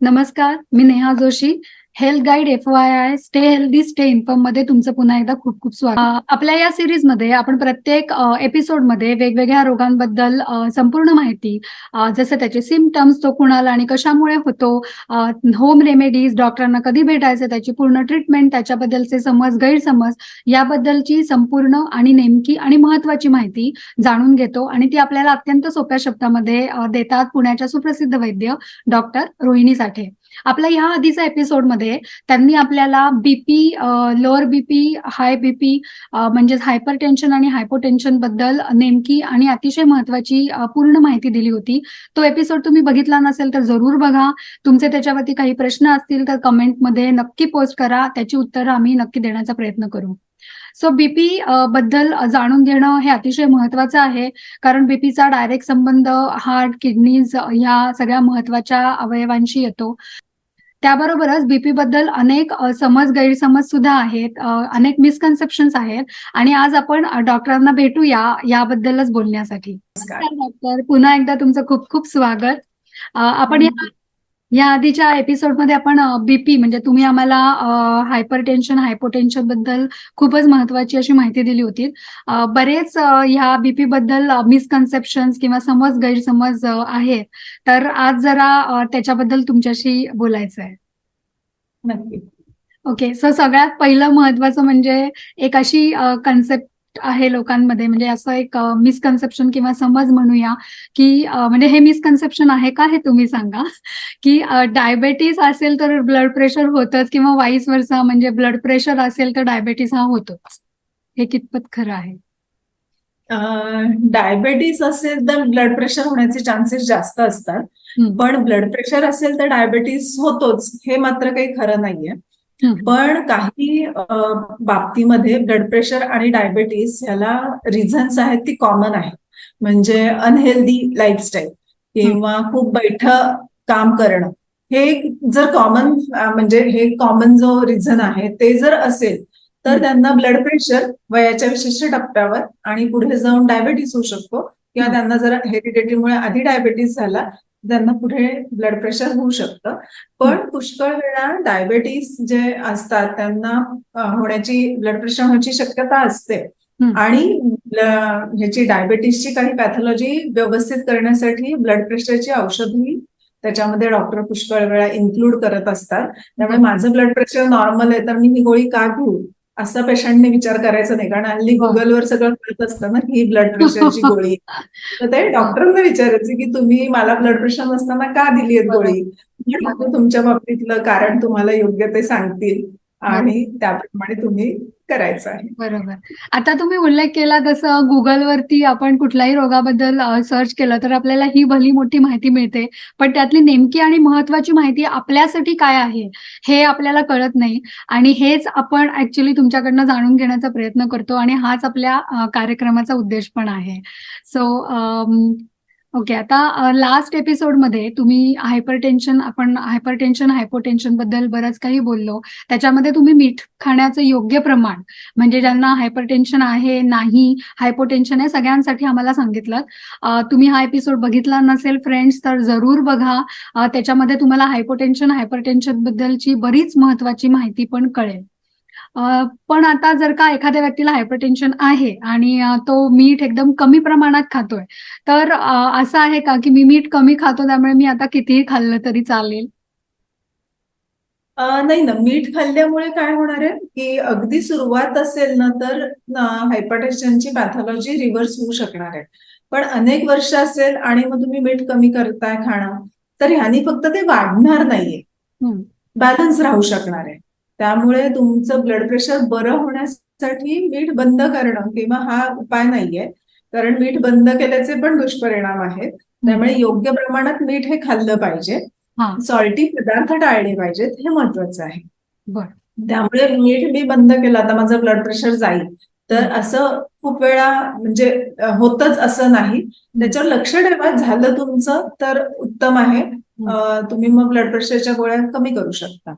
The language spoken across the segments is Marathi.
नमस्कार, मी Neha Joshi. Health guide FYI stay healthy stay inform मध्ये तुमचं पुन्हा एकदा खूप खूप स्वागत. आपल्या या सिरीजमध्ये आपण प्रत्येक एपिसोडमध्ये वेगवेगळ्या रोगांबद्दल संपूर्ण माहिती, जसं त्याचे सिम्पटम्स, तो कुणाला आणि कशामुळे होतो, होम रेमेडीज, डॉक्टरांना कधी भेटायचं, त्याची पूर्ण ट्रीटमेंट, त्याच्याबद्दलचे समज, गैरसमज याबद्दलची संपूर्ण आणि नेमकी आणि महत्वाची माहिती जाणून घेतो आणि ती आपल्याला अत्यंत सोप्या शब्दामध्ये देतात पुण्याच्या सुप्रसिद्ध वैद्य डॉक्टर रोहिणी साठे. आपल्या ह्या आधीच्या एपिसोडमध्ये त्यांनी आपल्याला BP, lower BP, high BP, म्हणजेच हायपर टेन्शन आणि हायपोटेन्शन बद्दल नेमकी आणि अतिशय महत्वाची पूर्ण माहिती दिली होती. तो एपिसोड तुम्ही बघितला नसेल तर जरूर बघा. तुमचे त्याच्यावरती काही प्रश्न असतील तर कमेंटमध्ये नक्की पोस्ट करा. त्याची उत्तरं आम्ही नक्की देण्याचा प्रयत्न करू. सो बीपी बद्दल जाणून घेणं हे अतिशय महत्वाचं आहे, कारण बीपीचा डायरेक्ट संबंध हार्ट, किडनीज ह्या सगळ्या महत्वाच्या अवयवांशी येतो. त्याबरोबरच बीपी बद्दल अनेक समज, गैरसमज सुद्धा आहेत, अनेक मिसकन्सेप्शन्स आहेत आणि आज आपण डॉक्टरांना भेटूया याबद्दलच बोलण्यासाठी. नमस्कार डॉक्टर, पुन्हा एकदा तुमचं खूप खूप स्वागत. आपण या आधीच्या एपिसोडमध्ये आपण बीपी म्हणजे तुम्ही आम्हाला हायपर टेन्शन, हायपोटेन्शन बद्दल खूपच महत्वाची अशी माहिती दिली होती. बरेच ह्या बीपी बद्दल मिसकन्सेप्शन्स किंवा समज, गैरसमज आहेत. तर आज जरा त्याच्याबद्दल तुमच्याशी बोलायचं आहे. नक्की. ओके. सो सगळ्यात पहिलं महत्वाचं म्हणजे एक अशी कन्सेप्ट आहे लोकांमध्ये, म्हणजे असं एक मिसकन्सेप्शन किंवा समज म्हणूया, की म्हणजे हे मिसकन्सेप्शन आहे का हे तुम्ही सांगा, की डायबिटीज असेल तर ब्लड प्रेशर होतच किंवा वाईस वर्सा, म्हणजे ब्लड प्रेशर असेल तर डायबिटीज हा होतोच. हे कितपत खरं आहे? डायबेटीस असेल तर ब्लड प्रेशर होण्याचे चान्सेस जास्त असतात, पण ब्लड प्रेशर असेल तर डायबेटीस होतोच हे मात्र काही खरं नाहीये. पण काही बाबतीमध्ये ब्लड प्रेशर आणि डायबेटीस ह्याला रिझन्स आहेत ती कॉमन आहेत. म्हणजे अनहेल्दी लाईफस्टाईल किंवा खूप बैठं काम करणं, हे जर कॉमन म्हणजे हे कॉमन जो रिझन आहे ते जर असेल तर त्यांना ब्लड प्रेशर वयाच्या विशिष्ट टप्प्यावर आणि पुढे जाऊन डायबेटीस होऊ शकतो, किंवा त्यांना जर हेरिडिटीमुळे आधी डायबेटीस झाला त्यांना पुढे ब्लड प्रेशर होऊ शकतं. पण पुष्कळ वेळा डायबेटीस जे असतात त्यांना होण्याची, ब्लड प्रेशर होण्याची शक्यता असते आणि ह्याची डायबेटीसची काही पॅथॉलॉजी व्यवस्थित करण्यासाठी ब्लड प्रेशरची औषधही त्याच्यामध्ये डॉक्टर पुष्कळ वेळा इन्क्लूड करत असतात. त्यामुळे माझं ब्लड प्रेशर नॉर्मल आहे तर मी ही गोळी का घेऊ असं पेशंटने विचार करायचा नाही, कारण हल्ली गुगलवर सगळं कळत असतं ना ही ब्लड प्रेशरची गोळी. तर ते डॉक्टरांना विचारायचे की तुम्ही मला ब्लड प्रेशर नसताना का दिली आहे गोळी, डॉक्टर तुमच्या बाबतीतलं कारण तुम्हाला योग्य ते सांगतील आणि त्याप्रमाणे तुम्ही करायचं आहे. बरोबर. आता तुम्ही उल्लेख केला तसं गुगलवरती आपण कुठल्याही रोगाबद्दल सर्च केलं तर आपल्याला ही भली मोठी माहिती मिळते, पण त्यातली नेमकी आणि महत्वाची माहिती आपल्यासाठी काय आहे हे आपल्याला कळत नाही आणि हेच आपण ऍक्च्युली तुमच्याकडनं जाणून घेण्याचा प्रयत्न करतो आणि हाच आपल्या कार्यक्रमाचा उद्देश पण आहे. So okay. आता लास्ट एपिसोडमध्ये तुम्ही आपण हायपरटेन्शन, हायपोटेन्शन बद्दल बरंच काही बोललो. त्याच्यामध्ये तुम्ही मीठ खाण्याचं योग्य प्रमाण, म्हणजे ज्यांना हायपरटेन्शन आहे, नाही, हायपोटेन्शन आहे, सगळ्यांसाठी आम्हाला सांगितलं. तुम्ही हा एपिसोड बघितला नसेल फ्रेंड्स तर जरूर बघा. त्याच्यामध्ये तुम्हाला हायपोटेन्शन, हायपरटेन्शन बद्दलची बरीच महत्वाची माहिती पण कळेल. पण आता जर का एखाद्या व्यक्तीला हायपरटेन्शन आहे आणि तो मीठ एकदम कमी प्रमाणात खातोय, तर असं आहे का की मी मीठ कमी खातो त्यामुळे मी आता कितीही खाल्लं तरी चालेल? नाही ना, मीठ खाल्ल्यामुळे काय होणार आहे की अगदी सुरुवात असेल ना तर हायपरटेन्शनची पॅथॉलॉजी रिव्हर्स होऊ शकणार आहे. पण अनेक वर्ष असेल आणि मग तुम्ही मीठ कमी करताय खाणं, तर ह्यानी फक्त ते वाढणार नाहीये, बॅलन्स राहू शकणार आहे. त्यामुळे तुमचं ब्लड प्रेशर बरं होण्यासाठी मीठ बंद करणं किंवा हा उपाय नाहीये, कारण मीठ बंद केल्याचे पण दुष्परिणाम आहेत. त्यामुळे योग्य प्रमाणात मीठ हे खाल्लं पाहिजे. सॉल्टी पदार्थ टाळले पाहिजेत, हे महत्वाचं आहे. त्यामुळे मीठ मी बंद केलं आता माझं ब्लड प्रेशर जाईल, तर असं खूप वेळा म्हणजे होतच असं नाही. त्याच्यावर लक्ष ठेवा, झालं तुमचं तर उत्तम आहे. तुम्ही मग ब्लड प्रेशरच्या गोळ्या कमी करू शकता.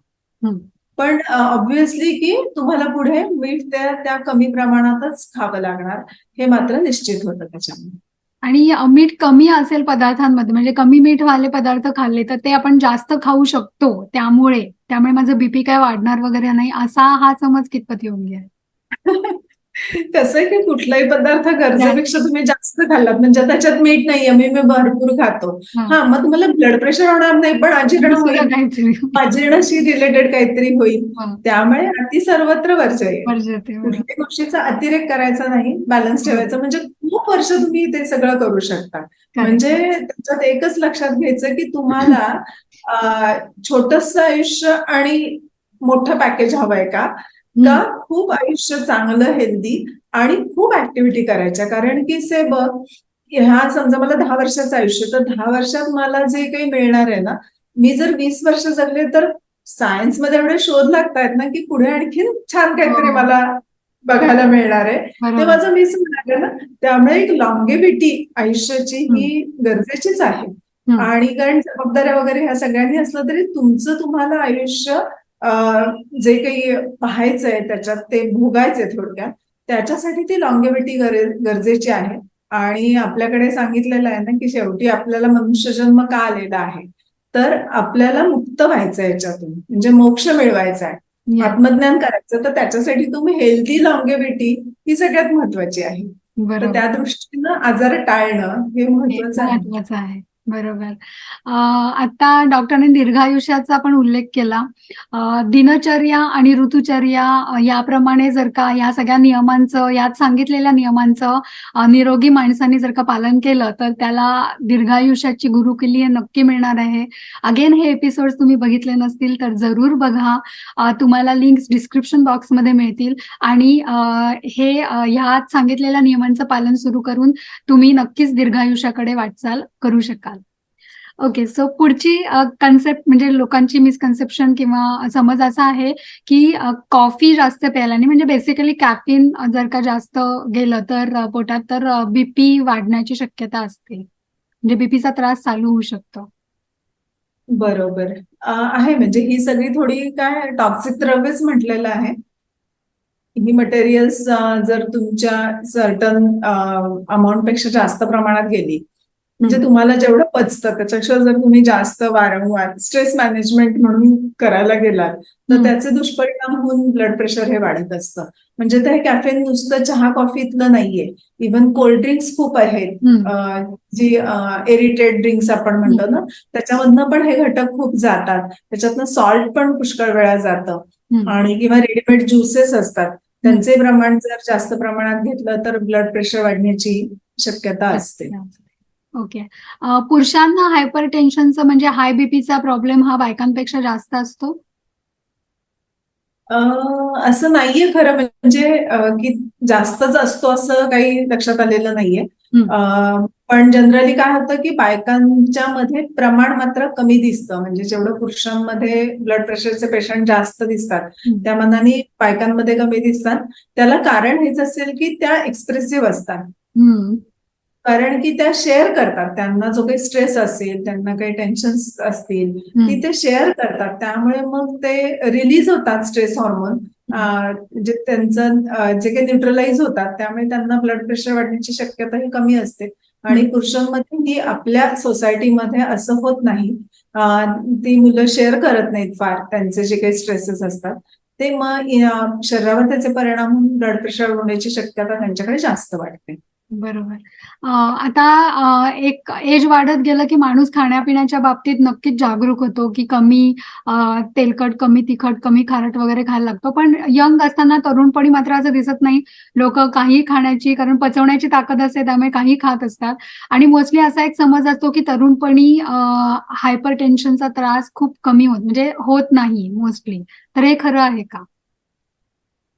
पण ऑब्व्हियसली की तुम्हाला पुढे मीठ त्या कमी प्रमाणातच खावं लागणार, हे मात्र निश्चित होतं त्याच्यामध्ये. आणि मीठ कमी असेल पदार्थांमध्ये, म्हणजे कमी मीठवाले पदार्थ खाल्ले तर ते आपण जास्त खाऊ शकतो. त्यामुळे माझं बीपी काय वाढणार वगैरे नाही, असा हा समज कितपत योग्य आहे? कसं आहे की कुठलाही पदार्थ जास्त. गरजेपेक्षा तुम्ही जास्त खाल्लात म्हणजे त्याच्यात मीठ नाहीये, मी भरपूर खातो. हां. हा, मग तुम्हाला ब्लड प्रेशर होणार नाही, पण अजीर्ण दुसरं होईल. काहीतरी. अजीर्णाशी रिलेटेड काहीतरी होईल. हां. त्यामुळे अति सर्वत्र वर्जय. वर्जते. बरोबर. कुठल्याही गोष्टीचा अतिरेक करायचा नाही, बॅलन्स ठेवायचा. म्हणजे खूप वर्ष तुम्ही ते सगळं करू शकता. करेक्ट. म्हणजे त्याच्यात एकच लक्षात घ्यायचं की तुम्हाला छोटंसं आयुष्य आणि मोठं पॅकेज हवंय का खूप आयुष्य चांगलं, हेल्दी आणि खूप ऍक्टिव्हिटी करायच्या. कारण की से बघ, ह्या समजा मला 10 वर्षाचं आयुष्य, तर 10 वर्षात मला जे काही मिळणार आहे ना, मी जर 20 वर्ष जगले तर सायन्समध्ये एवढे शोध लागतायत ना की पुढे आणखीन छान काहीतरी हो. मला बघायला मिळणार आहे. ते बरोबर. माझं मिस होणार आहे ना. त्यामुळे एक लॉंगेव्हिटी आयुष्याची ही गरजेचीच आहे. आणि कारण जबाबदाऱ्या वगैरे ह्या सगळ्यांनी असलं तरी तुमचं तुम्हाला आयुष्य जे काही पाहायचंय त्याच्यात ते भोगायचंय थोडक्यात, त्याच्यासाठी ती लॉंगेव्हिटी गरजेची आहे. आणि आपल्याकडे सांगितलेलं आहे ना की शेवटी आपल्याला मनुष्यजन्म का आलेला आहे, तर आपल्याला मुक्त व्हायचं याच्यातून, म्हणजे मोक्ष मिळवायचा आहे, Yes. आत्मज्ञान करायचं. तर त्याच्यासाठी तुम्ही हेल्दी लॉंगेव्हिटी ही सगळ्यात महत्वाची आहे. तर बरोबर. त्या दृष्टीनं आजार टाळणं हे हे महत्वाचं आहे. महत्वाचं आहे. बरोबर. आता डॉक्टरांनी दीर्घायुष्याचा पण उल्लेख केला. दिनचर्या आणि ऋतुचर्या याप्रमाणे जर का या सगळ्या नियमांचं, यात सांगितलेल्या नियमांचं निरोगी माणसाने जर का पालन केलं, तर त्याला दीर्घायुष्याची गुरुकिल्ली नक्की मिळणार आहे. अगेन हे एपिसोड्स तुम्ही बघितले नसतील तर जरूर बघा. तुम्हाला लिंक्स डिस्क्रिप्शन बॉक्समध्ये मिळतील आणि ह्यात सांगितलेल्या नियमांचं पालन सुरू करून तुम्ही नक्कीच दीर्घायुष्याकडे वाटचाल करू शकाल. ओके, सो पुढची कन्सेप्ट म्हणजे लोकांची मिसकन्सेप्शन किंवा समज असा आहे की कॉफी जास्त प्यायल्याने, म्हणजे बेसिकली कॅफीन जर का जास्त गेलं तर पोटात तर बीपी वाढण्याची शक्यता असते, म्हणजे बीपीचा त्रास चालू होऊ शकतो. बरोबर आहे. म्हणजे ही सगळी थोडी काय टॉक्सिक द्रव्यच म्हटलेलं आहे. ही मटेरियल्स जर तुमच्या सर्टन अमाऊंट पेक्षा जास्त प्रमाणात गेली, म्हणजे तुम्हाला जेवढं पचतं त्याच्यापेक्षा जर तुम्ही जास्त वारंवार स्ट्रेस मॅनेजमेंट म्हणून करायला गेलात, तर त्याचे दुष्परिणाम होऊन ब्लड प्रेशर हे वाढत असतं. म्हणजे ते कॅफेन नुसतं चहा कॉफीतलं नाहीये, इव्हन कोल्ड्रिंक्स खूप आहेत, जी एरिटेड ड्रिंक्स आपण म्हणतो ना, त्याच्यामधनं पण हे घटक खूप जातात. त्याच्यातनं सॉल्ट पण पुष्कळ वेळा जातं. आणि किंवा रेडीमेड ज्युसेस असतात, त्यांचे प्रमाण जर जास्त प्रमाणात घेतलं तर ब्लड प्रेशर वाढण्याची शक्यता असते. ओके. पुरुषांना हायपर टेन्शनचा म्हणजे हाय बीपीचा प्रॉब्लेम हा बायकांपेक्षा जास्त असतो? असं नाहीये खरं म्हणजे की जास्तच असतो असं काही लक्षात आलेलं नाहीये. पण जनरली काय होतं की बायकांच्या मध्ये प्रमाण मात्र कमी दिसतं. म्हणजे जेवढं पुरुषांमध्ये ब्लड प्रेशरचे पेशंट जास्त दिसतात, त्या मानाने बायकांमध्ये कमी दिसतात. त्याला कारण हेच असेल की त्या एक्सप्रेसिव्ह असतात. कारण की त्या शेअर करतात, त्यांना जो काही स्ट्रेस असेल, त्यांना काही टेन्शन्स असतील, ती ते शेअर करतात. त्यामुळे मग ते रिलीज होतात स्ट्रेस हॉर्मोन, जे त्यांचं जे काही न्यूट्रलाइज होतात. त्यामुळे त्यांना ब्लड प्रेशर वाढण्याची शक्यता ही कमी असते. आणि पुरुषांमध्ये ही आपल्या सोसायटीमध्ये असं होत नाही. ती मुलं शेअर करत नाहीत फार त्यांचे जे काही स्ट्रेसेस असतात ते, मग शरीरावर त्याचे परिणाम होऊन ब्लड प्रेशर होण्याची शक्यता त्यांच्याकडे जास्त वाढते. बरोबर. आता एक एज वाढत गेलं की माणूस खाण्यापिण्याच्या बाबतीत नक्कीच जागरूक होतो की कमी तेलकट, कमी तिखट, कमी खारट वगैरे खायला लागतो. पण यंग असताना, तरुणपणी मात्र असं दिसत नाही. लोक काही खाण्याची, कारण पचवण्याची ताकद असते त्यामुळे काही खात असतात. आणि मोस्टली असा एक समज असतो की तरुणपणी हायपर टेन्शनचा त्रास खूप कमी म्हणजे होत नाही मोस्टली. तर हे खरं आहे का?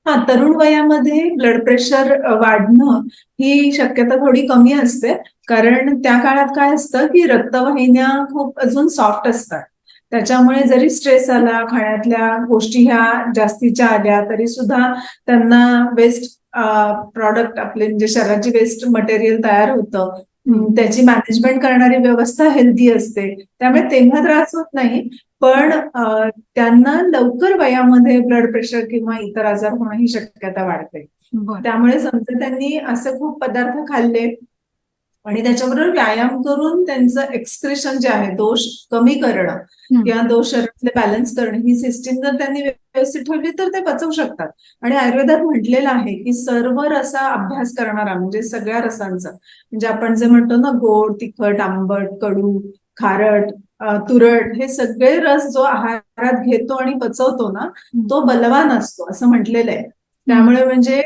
हा, तरुण वयामध्ये ब्लड प्रेशर वाढणं ही शक्यता थोडी कमी असते. कारण त्या काळात काय असतं की रक्तवाहिन्या खूप अजून सॉफ्ट असतात. त्याच्यामुळे जरी स्ट्रेस आला, खाण्यातल्या गोष्टी ह्या जास्तीच्या आल्या, तरी सुद्धा त्यांना वेस्ट प्रॉडक्ट आपले म्हणजे शरीराची वेस्ट मटेरियल तयार होतं. त्याची मॅनेजमेंट करणारी व्यवस्था हेल्दी असते, त्यामुळे तेव्हा त्रास होत नाही. पण त्यांना लवकर वयामध्ये ब्लड प्रेशर किंवा इतर आजार होणं ही शक्यता वाढते. त्यामुळे समजा त्यांनी असं खूप पदार्थ खाल्ले आणि त्याच्याबरोबर व्यायाम करून त्यांचं एक्सक्रेशन जे आहे, दोष कमी करणं किंवा दोष शरीरातले बॅलन्स करणं, ही सिस्टीम जर त्यांनी व्यवस्थित ठेवली तर ते पचवू शकतात. आणि आयुर्वेदात म्हटलेलं आहे की सर्व रसा अभ्यास करणारा, म्हणजे सगळ्या रसांचा, म्हणजे आपण जे म्हणतो ना गोड, तिखट, आंबट, कडू, खारट, तुरट, हे सगळे रस जो आहारात घेतो आणि पचवतो ना, तो बलवान असतो असं म्हटलेलं आहे. त्यामुळे म्हणजे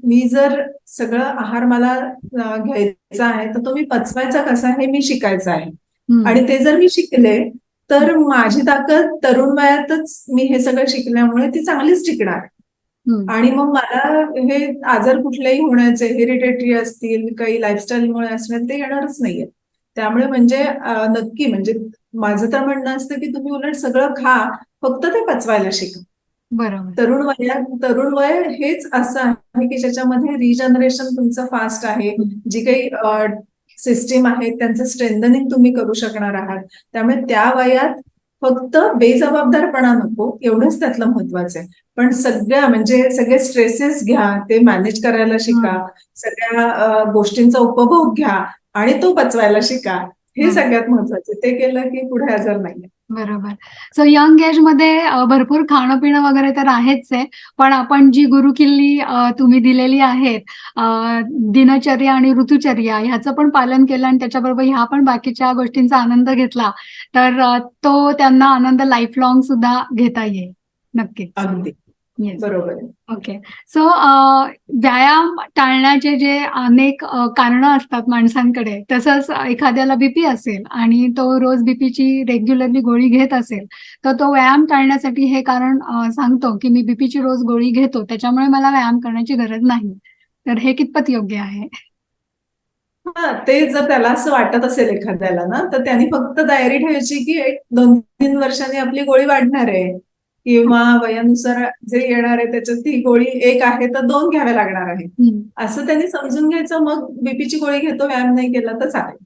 मी जर सगळं आहार मला घ्यायचा आहे तर तो मी पचवायचा कसा हे मी शिकायचं आहे. आणि ते जर मी शिकले तर माझी ताकद तरुण वयातच मी हे सगळं शिकल्यामुळे ती चांगलीच टिकणार. आणि मग मला हे आजार कुठलेही होण्याचे, हेरिडेटरी असतील, काही लाईफस्टाईलमुळे असतील, ते येणारच नाहीये. त्यामुळे म्हणजे नक्की, म्हणजे माझं तर म्हणणं असतं की तुम्ही उलट सगळं खा, फक्त ते पचवायला शिका. बरोबर. तरुण वय हेच असं आहे की ज्याच्यामध्ये रिजनरेशन तुमचं फास्ट आहे. जी काही सिस्टीम आहे त्यांचं स्ट्रेंथनिंग तुम्ही करू शकणार आहात. त्यामुळे त्या वयात फक्त बेजबाबदारपणा नको, एवढंच त्यातलं महत्वाचं आहे. पण म्हणजे सगळे स्ट्रेसेस घ्या, ते मॅनेज करायला शिका, सगळ्या गोष्टींचा उपभोग घ्या आणि तो पचवायला शिका. हे सगळ्यात महत्वाचं. ते केलं की पुढे आजार नाहीये. बरोबर. सो यंग एज मध्ये भरपूर खाणं पिणं वगैरे तर आहेच आहे, पण आपण जी गुरुकिल्ली तुम्ही दिलेली आहेत, दिनचर्या आणि ऋतुचर्या ह्याचं पण पालन केलं आणि त्याच्याबरोबर ह्या पण बाकीच्या गोष्टींचा आनंद घेतला तर तो त्यांना आनंद लाईफ लॉंग सुद्धा घेता येईल. नक्कीच. अगदी येस. बरोबर आहे. ओके. सो व्यायाम टाळण्याचे जे अनेक कारणं असतात माणसांकडे, तसंच एखाद्याला बीपी असेल आणि तो रोज बीपीची रेग्युलरली गोळी घेत असेल, तर तो व्यायाम टाळण्यासाठी हे कारण सांगतो की मी बीपीची रोज गोळी घेतो, त्याच्यामुळे मला व्यायाम करण्याची गरज नाही. तर हे कितपत योग्य आहे? ते जर त्याला असं वाटत असेल एखाद्याला ना, तर त्यांनी फक्त तयारी ठेवायची की 1-2-3 वर्षांनी आपली गोळी वाढणार आहे किंवा वयानुसार जे येणार आहे त्याच्यात ती गोळी 1 आहे तर 2 घ्याव्या लागणार आहे, असं त्यांनी समजून घ्यायचं. मग बीपीची गोळी घेतो, व्यायाम नाही केला तर चालेल.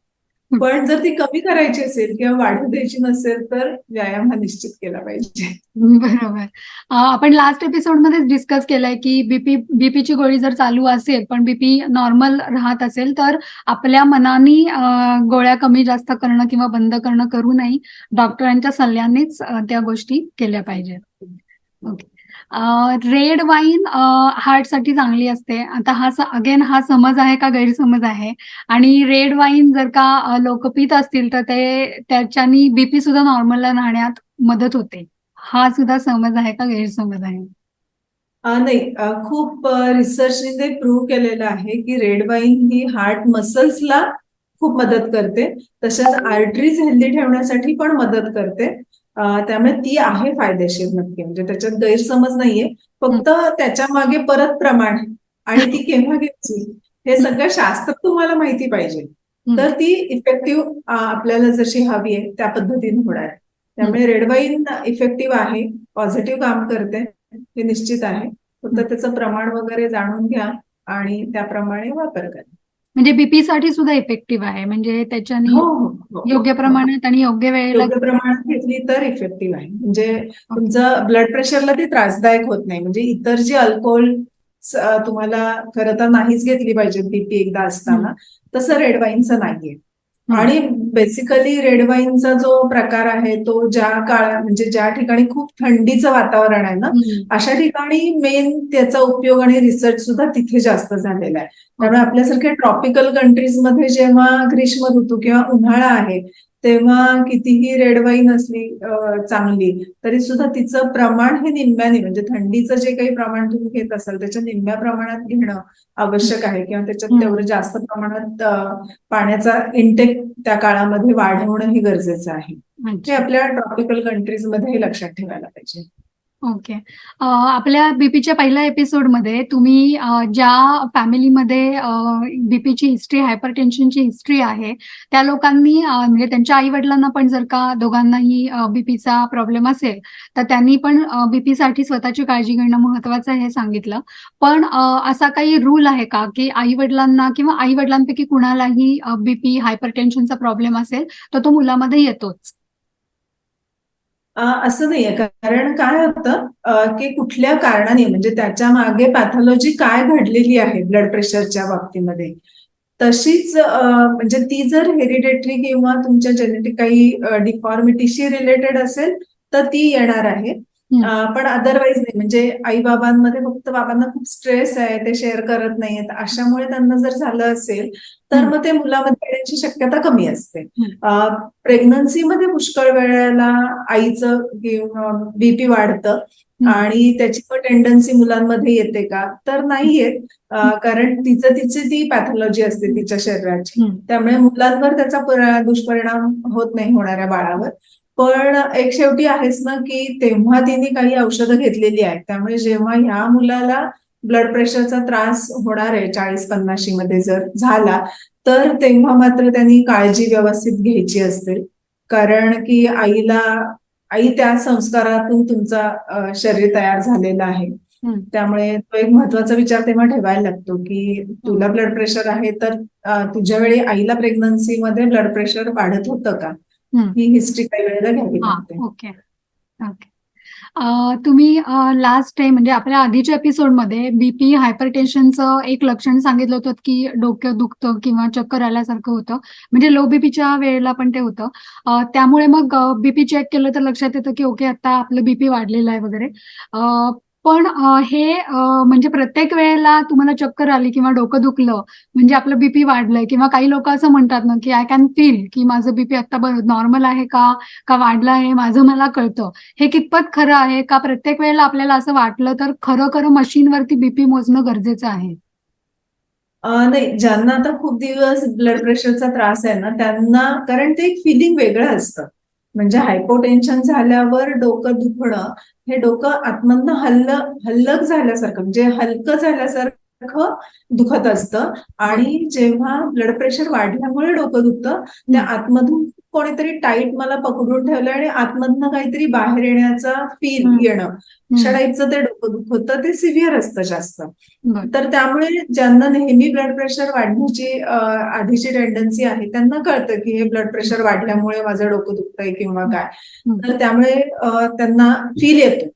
पण जर ती कमी करायची असेल किंवा वाढू द्यायची नसेल तर व्यायाम हा निश्चित केला पाहिजे. बरोबर. आपण लास्ट एपिसोडमध्येच डिस्कस केलंय की बीपीची गोळी जर चालू असेल पण बीपी नॉर्मल राहत असेल तर आपल्या मनाने गोळ्या कमी जास्त करणं किंवा बंद करणं करू नये. डॉक्टरांच्या सल्ल्यानेच त्या गोष्टी केल्या पाहिजेत. ओके. रेड वाईन हार्टसाठी चांगली असते. आता हा समज आहे का गैरसमज आहे? आणि रेड वाईन जर का लोक पित असतील तर त्याच्यानी बीपी सुद्धा नॉर्मलला राहण्यात मदत होते. हा सुद्धा समज आहे का गैरसमज आहे? नाही, खूप रिसर्चने ते प्रूव्ह केलेलं आहे की रेड वाईन ही हार्ट मसल्सला खूप मदत करते, तसेच आर्टरीज हेल्दी ठेवण्यासाठी पण मदत करते. त्यामुळे ती आहे फायदेशीर नक्की, म्हणजे त्याच्यात गैरसमज नाहीये. फक्त त्याच्या मागे परत प्रमाण आणि ती केव्हा घ्यायची हे सगळं शास्त्र तुम्हाला माहिती पाहिजे, तर ती इफेक्टिव्ह आपल्याला जशी हवी आहे त्या पद्धतीने होणार. त्यामुळे रेड वाईन इफेक्टिव्ह आहे, पॉझिटिव्ह काम करते, हे निश्चित आहे. फक्त त्याचं प्रमाण वगैरे जाणून घ्या आणि त्याप्रमाणे वापर करा. म्हणजे बीपी साठी सुद्धा इफेक्टिव्ह आहे, म्हणजे त्याच्याने योग्य प्रमाणात आणि योग्य वेळेला योग्य प्रमाणात घेतली तर इफेक्टिव्ह आहे. म्हणजे तुमचं ब्लड प्रेशरला ती त्रासदायक होत नाही. म्हणजे इतर जे अल्कोहोल तुम्हाला खरं तर नाहीच घेतली पाहिजे बीपी एकदा असताना, तसं रेड वाईनचं नाहीये. आणि बेसिकली रेड वाईनचा जो प्रकार आहे तो म्हणजे ज्या ठिकाणी खूप थंडीचं वातावरण आहे ना, अशा ठिकाणी मेन त्याचा उपयोग आणि रिसर्च सुद्धा तिथे जास्त झालेला आहे. त्यामुळे आपल्यासारख्या ट्रॉपिकल कंट्रीजमध्ये जेव्हा ग्रीष्म ऋतू किंवा उन्हाळा आहे तेव्हा कितीही रेड वाईन असली चांगली तरी सुद्धा तिचं प्रमाण हे निम्म्याने, म्हणजे थंडीचं जे काही प्रमाण तुम्ही घेत असाल त्याच्या निम्म्या प्रमाणात घेणं आवश्यक आहे, किंवा त्याच्यात तेवढं जास्त प्रमाणात पाण्याचा इंटेक त्या काळामध्ये वाढवणं हे गरजेचं आहे. हे आपल्या ट्रॉपिकल कंट्रीजमध्ये लक्षात ठेवायला पाहिजे. ओके. आपल्या बीपीच्या पहिल्या एपिसोडमध्ये तुम्ही ज्या फॅमिलीमध्ये बीपीची हिस्ट्री, हायपरटेन्शनची हिस्ट्री आहे, त्या लोकांनी म्हणजे त्यांच्या आई वडिलांना पण जर का दोघांनाही बीपीचा प्रॉब्लेम असेल तर त्यांनी पण बीपीसाठी स्वतःची काळजी घेणं महत्वाचं आहे हे सांगितलं. पण असा काही रूल आहे का की आई वडिलांना किंवा आई वडिलांपैकी कुणालाही बीपी, हायपरटेन्शनचा प्रॉब्लेम असेल तर तो मुलामध्ये येतोच? असं नाहीये, कारण काय होतं की कुठल्या कारणाने, म्हणजे त्याच्या मागे पॅथॉलॉजी काय घडलेली आहे ब्लड प्रेशरच्या बाबतीमध्ये तशीच म्हणजे ती जर हेरिडेटरी किंवा तुमच्या जेनेटिक काही डिफॉर्मिटीशी रिलेटेड असेल तर ती येणार आहे. पण अदरवाईज नाही. म्हणजे आई बाबांमध्ये फक्त बाबांना खूप स्ट्रेस आहे, ते शेअर करत नाहीयेत, अशामुळे त्यांना जर झालं असेल तर मग ते मुलामध्ये येण्याची शक्यता कमी असते. प्रेग्नन्सीमध्ये पुष्कळ वेळेला आईचं बीपी वाढतं आणि त्याची टेंडन्सी मुलांमध्ये येते का, तर नाही येत. कारण तिची ती पॅथॉलॉजी असते तिच्या शरीराची, त्यामुळे मुलांवर त्याचा दुष्परिणाम होत नाही होणाऱ्या बाळावर. पण एक शेवटी आहेच ना की तेव्हा तिने काही औषधं घेतलेली आहेत, त्यामुळे जेव्हा ह्या मुलाला ब्लड प्रेशरचा त्रास होणार आहे 40-50 मध्ये जर झाला, तर तेव्हा मात्र त्यांनी काळजी व्यवस्थित घ्यायची असते. कारण की आई त्या संस्कारातून तुमचा शरीर तयार झालेला आहे. त्यामुळे तो एक महत्वाचा विचार तेव्हा ठेवायला लागतो की तुला ब्लड प्रेशर आहे तर तुझ्या वेळी आईला प्रेग्नन्सीमध्ये ब्लड प्रेशर वाढत होतं का, ही हिस्ट्री काही वेळेला घ्यावी लागते. Okay okay. तुम्ही लास्ट टाइम म्हणजे आपल्या आधीच्या एपिसोडमध्ये बीपी हायपरटेन्शनचं एक लक्षण सांगितलं होतं की डोकं दुखतं किंवा चक्कर आल्यासारखं होतं, म्हणजे लो बीपीच्या वेळेला पण ते होतं. त्यामुळे मग बीपी चेक केलं तर लक्षात येतं की ओके आता आपलं बीपी वाढलेलं आहे वगैरे. पण हे म्हणजे प्रत्येक वेळेला तुम्हाला चक्कर आली किंवा डोकं दुखलं म्हणजे आपलं बीपी वाढलंय, किंवा काही लोक असं म्हणतात ना की आय कॅन फील की माझं बीपी आता नॉर्मल आहे का वाढलं आहे माझं मला कळतं. हे कितपत खरं आहे का प्रत्येक वेळेला आपल्याला असं वाटलं तर खरं मशीनवरती बीपी मोजणं गरजेचं आहे? नाही, ज्यांना आता खूप दिवस ब्लड प्रेशरचा त्रास आहे ना त्यांना, कारण ते एक फिलिंग वेगळं असतं. म्हणजे हायपोटेन्शन झाल्यावर डोकं दुखणं हे डोकं आतमधनं हल्लक झाल्यासारखं, म्हणजे हलकं झाल्यासारखं दुखत असतं. आणि जेव्हा ब्लड प्रेशर वाढल्यामुळे डोकं दुखतं, त्या आतमधून कोणीतरी टाईट मला पकडून ठेवलं आणि आतमधनं काहीतरी बाहेर येण्याचा फील येणं, अशा टाईपचं ते डोकं दुख होतं, ते सिव्हिअर असतं जास्त. तर त्यामुळे ज्यांना नेहमी ब्लड प्रेशर वाढण्याची आधीची टेंडन्सी आहे त्यांना कळतं की हे ब्लड प्रेशर वाढल्यामुळे माझं डोकं दुखतंय किंवा काय, तर त्यामुळे त्यांना फील येतो,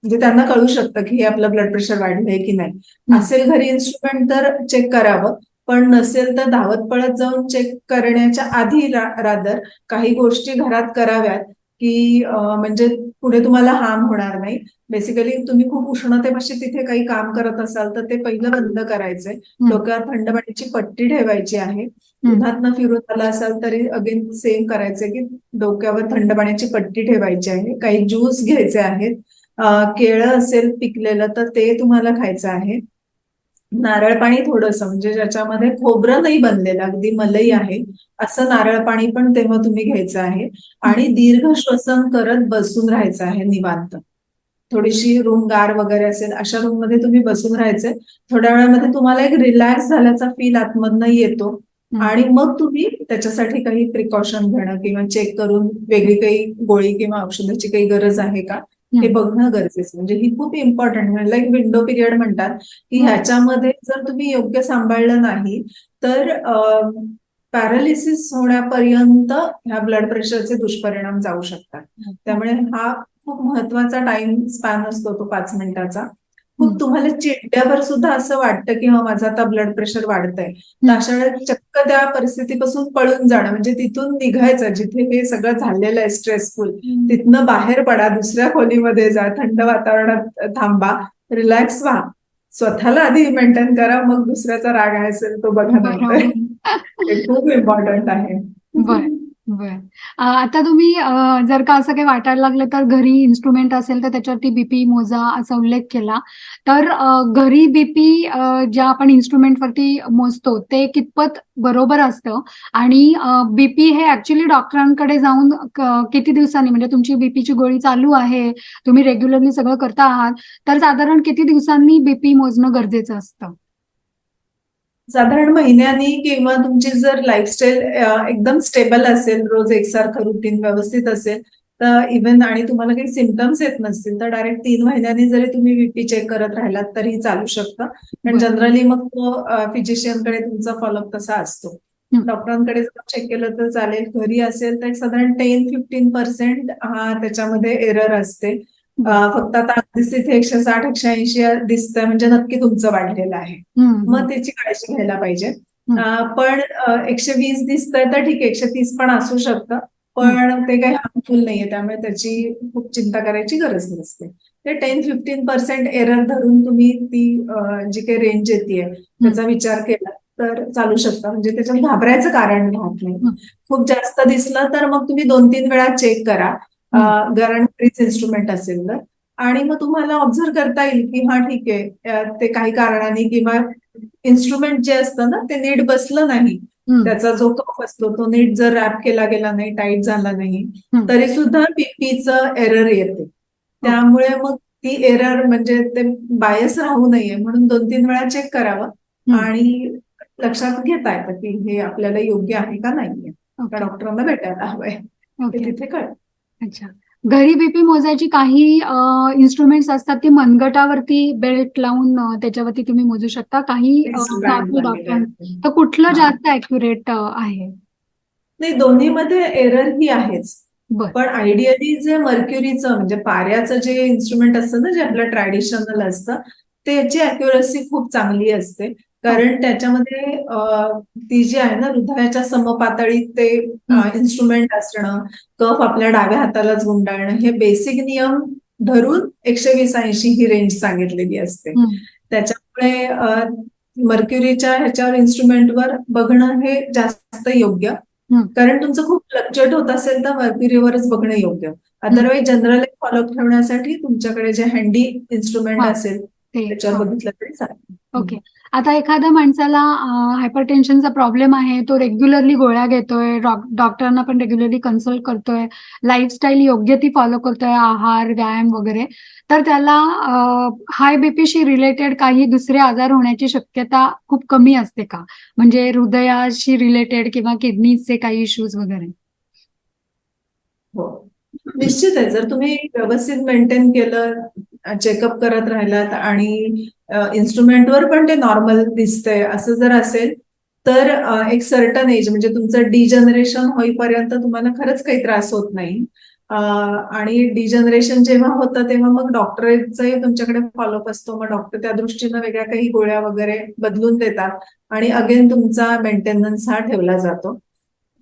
म्हणजे त्यांना कळू शकतं की हे आपलं ब्लड प्रेशर वाढलंय की नाही. असेल घरी इन्स्ट्रुमेंट तर चेक करावं, पण नसेल तर धावत पळत जाऊन चेक करण्याच्या आधी रादर काही गोष्टी घरात कराव्यात की म्हणजे पुढे तुम्हाला हार्म होणार नाही. बेसिकली तुम्ही खूप उष्णतेपाशी तिथे काही काम करत असाल तर ते पहिलं बंद करायचंय. डोक्यावर थंड पाण्याची पट्टी ठेवायची आहे. उन्हातनं फिरून आला असाल तरी अगेन सेम करायचंय की डोक्यावर थंड पाण्याची पट्टी ठेवायची आहे. काही ज्यूस घ्यायचे आहेत. केळं असेल पिकलेलं तर ते तुम्हाला खायचं आहे. नारळ पाणी थोडंसं, म्हणजे ज्याच्यामध्ये खोबरं नाही बनलेलं, अगदी मलई आहे असं नारळ पाणी पण तेव्हा तुम्ही घ्यायचं आहे. आणि दीर्घ श्वसन करत बसून राहायचं आहे निवांत. थोडीशी रूम गार वगैरे असेल अशा रूम मध्ये तुम्ही बसून राहायचंय. थोड्या वेळामध्ये तुम्हाला एक रिलॅक्स झाल्याचा फील आतमधनं येतो आणि मग तुम्ही त्याच्यासाठी काही प्रिकॉशन घेणं किंवा चेक करून वेगळी काही गोळी किंवा औषधाची काही गरज आहे का हे बघणं गरजेचं. म्हणजे ही खूप इम्पॉर्टंट, म्हणजे एक विंडो पिरियड म्हणतात की ह्याच्यामध्ये जर तुम्ही योग्य सांभाळलं नाही तर पॅरालिसिस होण्यापर्यंत ह्या ब्लड प्रेशरचे दुष्परिणाम जाऊ शकतात. त्यामुळे हा खूप महत्वाचा टाइम स्पॅन असतो तो 5 मिनिटाचा. खूप तुम्हाला चिडल्यावर सुद्धा असं वाटतं की माझं आता ब्लड प्रेशर वाढतंय, तर अशा वेळेस चक्क त्या परिस्थितीपासून पळून जाणं, म्हणजे तिथून निघायचं, जिथे हे सगळं झालेलं आहे स्ट्रेसफुल तिथनं बाहेर पडा, दुसऱ्या खोलीमध्ये जा, थंड वातावरणात थांबा, रिलॅक्स व्हा, स्वतःला आधी मेंटेन करा, मग दुसऱ्याचा राग असेल तो बघा नंतर. हे खूप इम्पॉर्टंट आहे. बर. आता तुम्ही जर का असं काही वाटायला लागलं तर घरी इन्स्ट्रुमेंट असेल तर त्याच्यावरती बीपी मोजा असा उल्लेख केला. तर घरी बीपी ज्या आपण इन्स्ट्रुमेंटवरती मोजतो ते कितपत बरोबर असतं आणि बीपी हे ऍक्च्युली डॉक्टरांकडे जाऊन किती दिवसांनी, म्हणजे तुमची बीपीची गोळी चालू आहे, तुम्ही रेग्युलरली सगळं करता आहात, तर साधारण किती दिवसांनी बीपी मोजणं गरजेचं असतं? साधारण महिन्यानी, किंवा तुमची जर लाईफस्टाईल एकदम स्टेबल असेल, रोज एकसारखं रुटीन व्यवस्थित असेल तर इव्हन, आणि तुम्हाला काही सिम्पटम्स येत नसतील तर डायरेक्ट 3 महिन्यांनी जरी तुम्ही बीपी चेक करत राहिलात तरी चालू शकतं. पण जनरली मग तो फिजिशियनकडे तुमचा फॉलोअप तसा असतो. डॉक्टरांकडे जर चेक केलं तर चालेल. घरी असेल तर साधारण 10-15% त्याच्यामध्ये एरर असते. फक्त आता तिथे 160-180 दिसतंय म्हणजे नक्की तुमचं वाढलेलं आहे, मग त्याची काळजी घ्यायला पाहिजे. पण 120 दिसतंय तर ठीक आहे, 130 पण असू शकतं, पण ते काही हार्मफुल नाहीये, त्यामुळे त्याची खूप चिंता करायची गरज नसते. ते 10-15% एरर धरून तुम्ही ती जी काही रेंज येते त्याचा विचार केला तर चालू शकता, म्हणजे त्याच्यात घाबरायचं कारण राहत नाही. खूप जास्त दिसलं तर मग तुम्ही 2-3 वेळा चेक करा, कारण फ्रीज इन्स्ट्रुमेंट असेल तर, आणि मग तुम्हाला ऑब्झर्व करता येईल की हा ठीक आहे, ते काही कारणाने किंवा इन्स्ट्रुमेंट जे असतं ना ते नीट बसलं नाही, त्याचा जो कफ असतो तो नीट जर रॅप केला गेला नाही, टाईट झाला नाही, तरी सुद्धा बीपीचं एरर येते. त्यामुळे मग ती एरर म्हणजे ते बायस राहू नये म्हणून 2-3 वेळा चेक करावं आणि लक्षात घेता येतं की हे आपल्याला योग्य आहे का नाहीये, का डॉक्टरांना भेटायला हवंय, ते तिथे कळतं. अच्छा. घरी बीपी मोजायची काही इन्स्ट्रुमेंट्स असतात, ती मनगटावरती बेल्ट लावून त्याच्यावरती तुम्ही मोजू शकता. काही डॉक्टर, तर कुठलं जास्त ऍक्युरेट आहे? नाही, दोन्हीमध्ये एरर ही आहेच, पण आयडियली जे मर्क्युरीचं म्हणजे पाऱ्याचं जे इन्स्ट्रुमेंट असतं ना, जे आपलं ट्रॅडिशनल असतं, त्याची अॅक्युरसी खूप चांगली असते, कारण त्याच्यामध्ये ती जी आहे ना हृदयाच्या समपातळीत ते इन्स्ट्रुमेंट असणं, कफ आपल्या डाव्या हातालाच गुंडाळणं, हे बेसिक नियम धरून 120-80 ही रेंज सांगितलेली असते. त्याच्यामुळे मर्क्युरीच्या ह्याच्यावर इन्स्ट्रुमेंटवर बघणं हे जास्त योग्य, कारण तुमचं खूप फ्लक्च्युएट होत असेल तर मर्क्युरीवरच बघणं योग्य. अदरवाईज जनरल फॉलोअप ठेवण्यासाठी तुमच्याकडे जे हँडी इन्स्ट्रुमेंट असेल त्याच्यावर बघितलं तरी चालेल. ओके. आता एखाद्या माणसाला हायपरटेन्शनचा प्रॉब्लेम आहे, तो रेग्युलरली गोळ्या घेतोय, डॉक्टरांना पण रेग्युलरली कन्सल्ट करतोय, लाईफस्टाईल योग्य ती फॉलो करतोय, आहार, व्यायाम वगैरे, तर त्याला हाय बीपीशी रिलेटेड काही दुसरे आजार होण्याची शक्यता खूप कमी असते का? म्हणजे हृदयाशी रिलेटेड किंवा किडनीचे काही इश्यूज वगैरे? हो, निश्चित आहे. जर तुम्ही व्यवस्थित मेंटेन केलं, चेकअप करत राहिलात आणि इन्स्ट्रुमेंटवर पण ते नॉर्मल दिसतंय असं जर असेल तर एक सर्टन एज म्हणजे तुमचं डिजनरेशन होईपर्यंत तुम्हाला खरंच काही त्रास होत नाही. आणि डिजनरेशन जेव्हा होतं तेव्हा मग डॉक्टरचाही तुमच्याकडे फॉलोअप असतो, मग डॉक्टर त्या दृष्टीनं वेगळ्या काही गोळ्या वगैरे बदलून देतात आणि अगेन तुमचा मेंटेनन्स हा ठेवला जातो.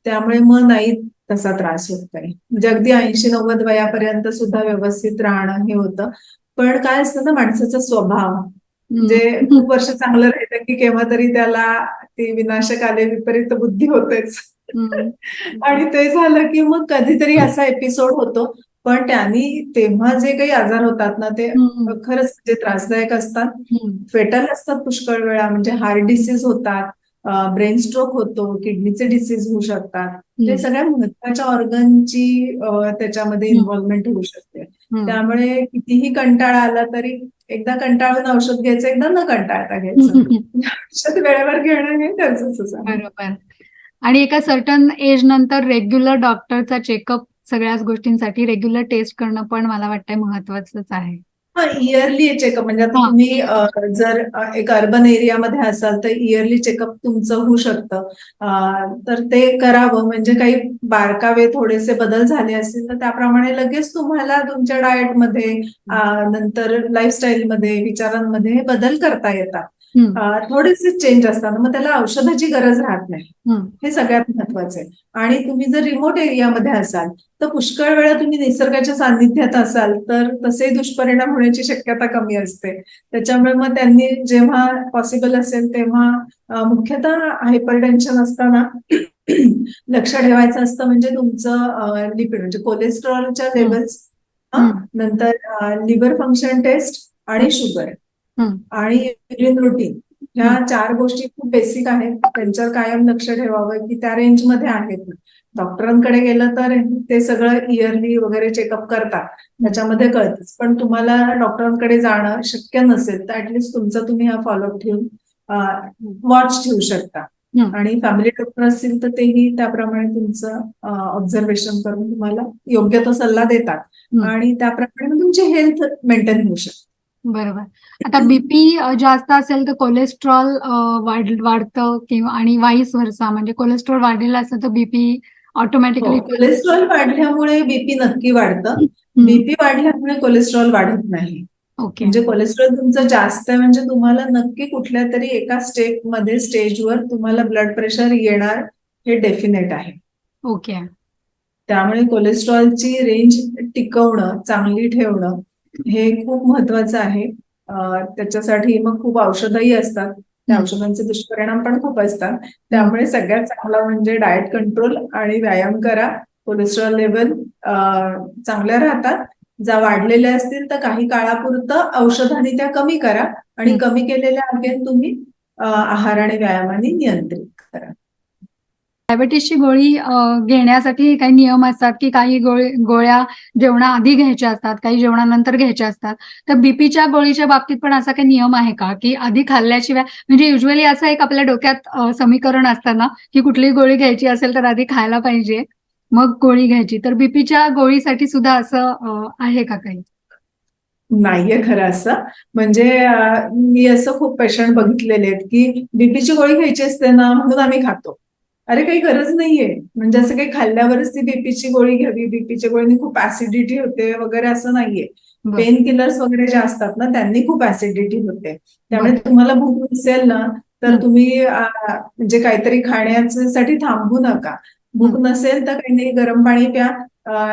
त्यामुळे मग नाही तसा त्रास होत नाही, म्हणजे अगदी 80-90 वयापर्यंत सुद्धा व्यवस्थित राहणं हे होतं. पण काय असतं ना माणसाचा स्वभाव, म्हणजे खूप वर्ष चांगलं राहिलं की केव्हा तरी त्याला ती विनाशक आले विपरीत बुद्धी होतेच. आणि ते झालं की मग कधीतरी असा एपिसोड होतो, पण त्यांनी तेव्हा जे काही आजार होतात ना ते खरंच म्हणजे त्रासदायक असतात, फेटल असतात पुष्कळ वेळा, म्हणजे हार्ट डिसीज होतात, ब्रेन स्ट्रोक होतो, किडनीचे डिसीज होऊ शकतात, ते सगळ्या महत्वाच्या ऑर्गनची त्याच्यामध्ये इन्व्हॉल्वमेंट होऊ शकते. त्यामुळे कितीही कंटाळा आला तरी एकदा कंटाळून औषध घ्यायचं, एकदा न कंटाळता घ्यायचं. औषध वेळेवर घेणं हे गरजेचंच आहे. बरोबर. आणि एका सर्टन एज नंतर रेग्युलर डॉक्टरचा चेकअप सगळ्याच गोष्टींसाठी रेग्युलर टेस्ट करणं पण मला वाटतंय महत्वाचंच आहे. हा, इयरली चेकअप म्हणजे आता तुम्ही जर एक अर्बन एरियामध्ये असाल तर इयरली चेकअप तुमचं होऊ शकतं, तर ते करावं, म्हणजे काही बारकावे थोडेसे बदल झाले असतील तर त्याप्रमाणे लगेच तुम्हाला तुमच्या डाएटमध्ये, नंतर लाईफस्टाईलमध्ये, विचारांमध्ये बदल करता येतात. थोडेसे चेंज असतात, मग त्याला औषधाची गरज राहत नाही, हे सगळ्यात महत्वाचं आहे. आणि तुम्ही जर रिमोट एरियामध्ये असाल तर पुष्कळ वेळा तुम्ही निसर्गाच्या सान्निध्यात असाल तर तसे दुष्परिणाम होण्याची शक्यता कमी असते. त्याच्यामुळे मग त्यांनी जेव्हा पॉसिबल असेल तेव्हा मुख्यतः हायपरटेन्शन असताना लक्ष ठेवायचं असतं, म्हणजे तुमचं लिपिड म्हणजे कोलेस्ट्रॉलच्या लेवल्स, नंतर लिव्हर फंक्शन टेस्ट आणि शुगर आणि युरिन रुटीन, ह्या 4 गोष्टी खूप बेसिक आहेत, त्यांच्यावर कायम लक्ष ठेवावं की त्या रेंजमध्ये आहेत. डॉक्टरांकडे गेलं तर ते सगळं इयरली वगैरे चेकअप करतात, त्याच्यामध्ये कळतंच. पण तुम्हाला डॉक्टरांकडे जाणं शक्य नसेल तर ऍटलिस्ट तुमचा तुम्ही हा फॉलोअप ठेवून वॉच ठेवू शकता, आणि फॅमिली डॉक्टर असतील तर तेही त्याप्रमाणे तुमचं ऑब्झर्वेशन करून तुम्हाला योग्य तो सल्ला देतात आणि त्याप्रमाणे तुमची हेल्थ मेंटेन होऊ शकते. बरोबर. आता बीपी जास्त असेल तर कोलेस्ट्रॉल वाढतं किंवा आणि वाईस वर्सा, म्हणजे कोलेस्ट्रॉल वाढलेलं असेल तर बीपी ऑटोमॅटिकली. कोलेस्ट्रॉल वाढल्यामुळे बीपी नक्की वाढतं, बीपी वाढल्यामुळे कोलेस्ट्रॉल वाढत नाही. ओके. म्हणजे कोलेस्ट्रॉल तुमचं जास्त आहे म्हणजे तुम्हाला नक्की कुठल्या तरी एका स्टेजवर तुम्हाला ब्लड प्रेशर येणार हे डेफिनेट आहे. ओके. त्यामुळे कोलेस्ट्रॉलची रेंज टिकवणं, चांगली ठेवणं हे खूप महत्वाचं आहे. त्याच्यासाठी मग खूप औषधही असतात. त्या औषधांचे दुष्परिणाम पण खूप असतात. त्यामुळे सगळ्यात चांगला म्हणजे डाएट कंट्रोल आणि व्यायाम करा. कोलेस्ट्रॉल लेवल चांगल्या राहतात. जर वाढलेल्या असतील तर काही काळापुरतं औषधाने त्या कमी करा आणि कमी केलेल्या अगेन तुम्ही आहार आणि व्यायामाने नियंत्रित करा. डायबिटीसची गोळी घेण्यासाठी काही नियम असतात की काही गोळ्या जेवणाआधी घ्यायच्या असतात, काही जेवणानंतर घ्यायच्या असतात. तर बीपीच्या गोळीच्या बाबतीत पण असा काही नियम आहे का की आधी खाल्ल्याशिवाय, म्हणजे युजली असं एक आपल्या डोक्यात समीकरण असतं ना की कुठलीही गोळी घ्यायची असेल तर आधी खायला पाहिजे, मग गोळी घ्यायची. तर बीपीच्या गोळीसाठी सुद्धा असं आहे का काही? नाहीये खरं असं. म्हणजे मी असं खूप पेशंट बघितलेले आहेत की बीपीची गोळी घ्यायची असते ना म्हणून आम्ही खातो. अरे काही गरज नाहीये. म्हणजे असं काही खाल्ल्यावरच ती बीपीची गोळी घ्यावी, बीपीच्या गोळीने खूप ऍसिडिटी होते वगैरे असं नाहीये. पेन किलर्स वगैरे जे असतात ना त्यांनी खूप ऍसिडिटी होते. त्यामुळे तुम्हाला भूक नसेल ना तर तुम्ही म्हणजे काहीतरी खाण्यासाठी थांबू नका. भूक नसेल तर काही नाही, गरम पाणी प्या,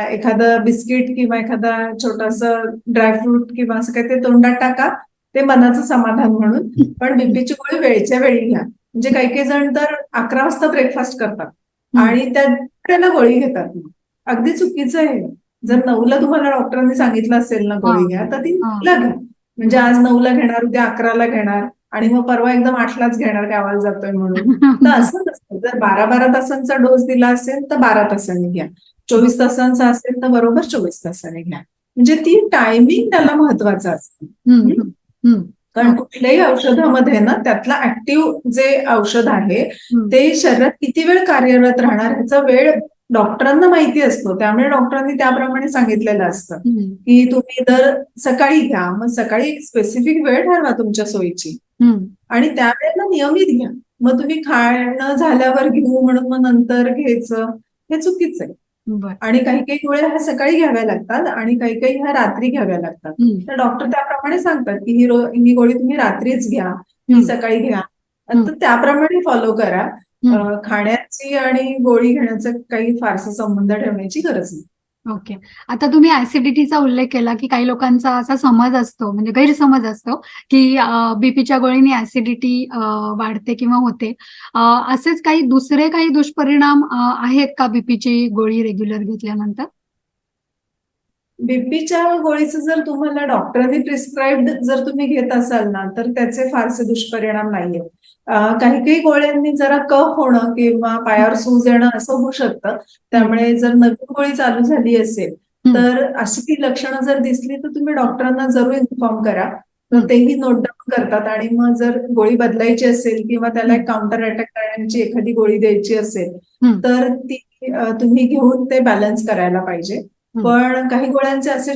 एखादं बिस्किट किंवा एखादा छोटासा ड्रायफ्रूट किंवा असं काही ते तोंडात टाका, ते मनाचं समाधान म्हणून. पण बीपीची गोळी वेळच्या वेळी घ्या. म्हणजे काही काही जण तर 11 वाजता ब्रेकफास्ट करतात आणि त्याला गोळी घेतात. अगदी चुकीचं आहे. जर 9ला तुम्हाला डॉक्टरांनी सांगितलं असेल ना गोळी घ्या तर ती 9ला घ्या. म्हणजे आज 9ला घेणार, उद्या 11ला घेणार आणि मग परवा एकदम 8लाच घेणार गावाला जातोय म्हणून. तर असं नसतं. जर 12-12 तासांचा डोस दिला असेल तर 12 तासांनी घ्या. 24 तासांचा असेल तर बरोबर 24 तासांनी घ्या. म्हणजे ती टायमिंग त्याला महत्वाचं असतं. कारण कुठल्याही औषधामध्ये ना त्यातला ऍक्टिव्ह जे औषध आहे ते शरीरात किती वेळ कार्यरत राहणार ह्याचा वेळ डॉक्टरांना माहिती असतो. त्यामुळे डॉक्टरांनी त्याप्रमाणे सांगितलेलं असतं की तुम्ही दर सकाळी घ्या. मग सकाळी एक स्पेसिफिक वेळ ठरवा तुमच्या सोयीची आणि त्यावेळेला नियमित घ्या. मग तुम्ही खाणं झाल्यावर घेऊ म्हणून मग नंतर घ्यायचं हे चुकीचं आहे. आणि काही काही गोळ्या ह्या सकाळी घ्याव्या लागतात आणि काही काही ह्या रात्री घ्याव्या लागतात. तर डॉक्टर त्याप्रमाणे सांगतात की ही गोळी तुम्ही रात्रीच घ्या, ही सकाळी घ्या. तर त्याप्रमाणे फॉलो करा. खाण्याची आणि गोळी घेण्याचा काही फारसा संबंध ठेवण्याची गरज नाही. ओके. आता तुम्ही ऍसिडिटीचा उल्लेख केला की काही लोकांचा असा समज असतो, म्हणजे गैरसमज असतो की बीपीच्या गोळीने ऍसिडिटी वाढते किंवा होते. असेच काही दुसरे काही दुष्परिणाम आहेत का बीपीची गोळी रेग्युलर घेतल्यानंतर? बीपीच्या गोळीचं जर तुम्हाला डॉक्टरांनी प्रिस्क्राईब्ड जर तुम्ही घेत असाल ना तर त्याचे फारसे दुष्परिणाम नाहीयेत. काही काही गोळ्यांनी जरा कफ होणं किंवा पायावर सूज येणं असं होऊ शकतं. त्यामुळे जर नवीन गोळी चालू झाली असेल तर अशी ती लक्षणं जर दिसली तर तुम्ही डॉक्टरांना जरूर इन्फॉर्म करा. तर तेही नोट डाऊन करतात आणि मग जर गोळी बदलायची असेल किंवा त्याला एक काउंटर अटॅक करण्याची एखादी गोळी द्यायची असेल तर ती तुम्ही घेऊन ते बॅलन्स करायला पाहिजे. पण काही गोळ्यांचे असे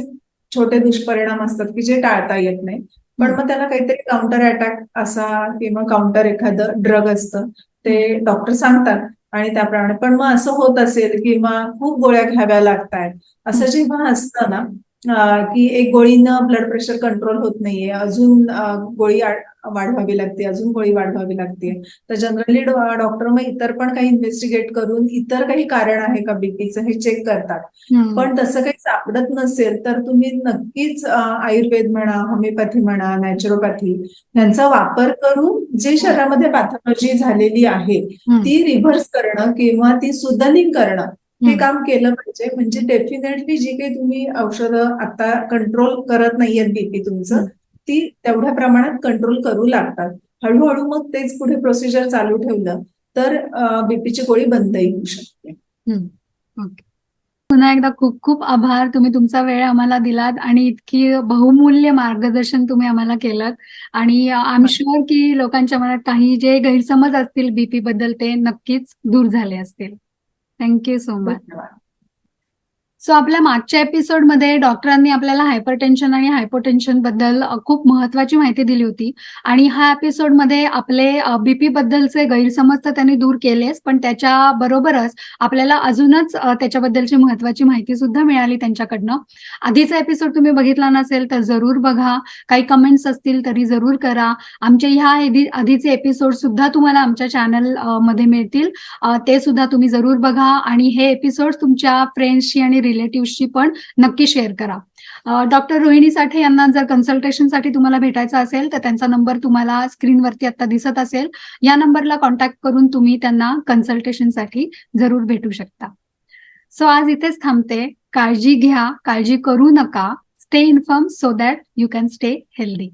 छोटे दुष्परिणाम असतात की जे टाळता येत नाही. पण मग त्याला काहीतरी काउंटर अटॅक असा किंवा काउंटर एखादं ड्रग असतं ते डॉक्टर सांगतात आणि त्याप्रमाणे. पण मग असं होत असेल किंवा खूप गोळ्या घ्याव्या लागतायत असं जेव्हा असतं ना की एक गोळीनं ब्लड प्रेशर कंट्रोल होत नाहीये, अजून गोळी वाढवावी लागते, अजून गोळी वाढवावी लागते, तर जनरली डॉक्टर मग इतर पण काही इन्व्हेस्टिगेट करून इतर काही कारण आहे का बीपीचं हे चेक करतात. पण तसं काही सापडत नसेल तर तुम्ही नक्कीच आयुर्वेद म्हणा, होमिओपॅथी म्हणा, नॅचरोपॅथी यांचा वापर करून जे शरीरामध्ये पॅथॉलॉजी झालेली आहे ती रिव्हर्स करणं किंवा ती सुदनिंग करणं हे काम केलं पाहिजे. म्हणजे डेफिनेटली जी काही तुम्ही औषधं आता कंट्रोल करत नाहीयेत बीपी तुमचं ती तेवढ्या प्रमाणात कंट्रोल करू लागतात. हळूहळू मग तेच पुढे प्रोसिजर चालू ठेवलं तर बीपीची गोळी बंदही होऊ शकते. पुन्हा एकदा खूप खूप आभार. तुम्ही तुमचा वेळ आम्हाला दिलात आणि इतकी बहुमूल्य मार्गदर्शन तुम्ही आम्हाला केलं आणि आय एम शुअर की लोकांच्या मनात काही जे गैरसमज असतील बीपी बद्दल ते नक्कीच दूर झाले असतील. Thank you so much. धन्यवाद. सो आपल्या मागच्या एपिसोडमध्ये डॉक्टरांनी आपल्याला हायपरटेन्शन आणि हायपोटेन्शन बद्दल खूप महत्वाची माहिती दिली होती आणि ह्या एपिसोडमध्ये आपले बीपी बद्दलचे गैरसमज तर त्यांनी दूर केलेच, पण त्याच्या बरोबरच आपल्याला अजूनच त्याच्याबद्दलची महत्वाची माहिती सुद्धा मिळाली त्यांच्याकडनं. आधीचा एपिसोड तुम्ही बघितला नसेल तर जरूर बघा. काही कमेंट्स असतील तरी जरूर करा. आमचे ह्या आधीचे एपिसोड सुद्धा तुम्हाला आमच्या चॅनल मध्ये मिळतील. ते सुद्धा तुम्ही जरूर बघा आणि हे एपिसोड तुमच्या फ्रेंड्सशी आणि रिलेटिव्हशी पण नक्की शेअर करा. डॉक्टर रोहिणी साठे यांना जर कन्सल्टेशनसाठी तुम्हाला भेटायचं असेल तर त्यांचा नंबर तुम्हाला स्क्रीनवरती आता दिसत असेल. या नंबरला कॉन्टॅक्ट करून तुम्ही त्यांना कन्सल्टेशनसाठी जरूर भेटू शकता. सो आज इथेच थांबते. काळजी घ्या, काळजी करू नका. Stay inform so that you can stay healthy.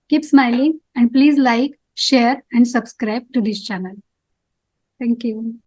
Keep smiling and please like, share and subscribe to this channel. Thank you.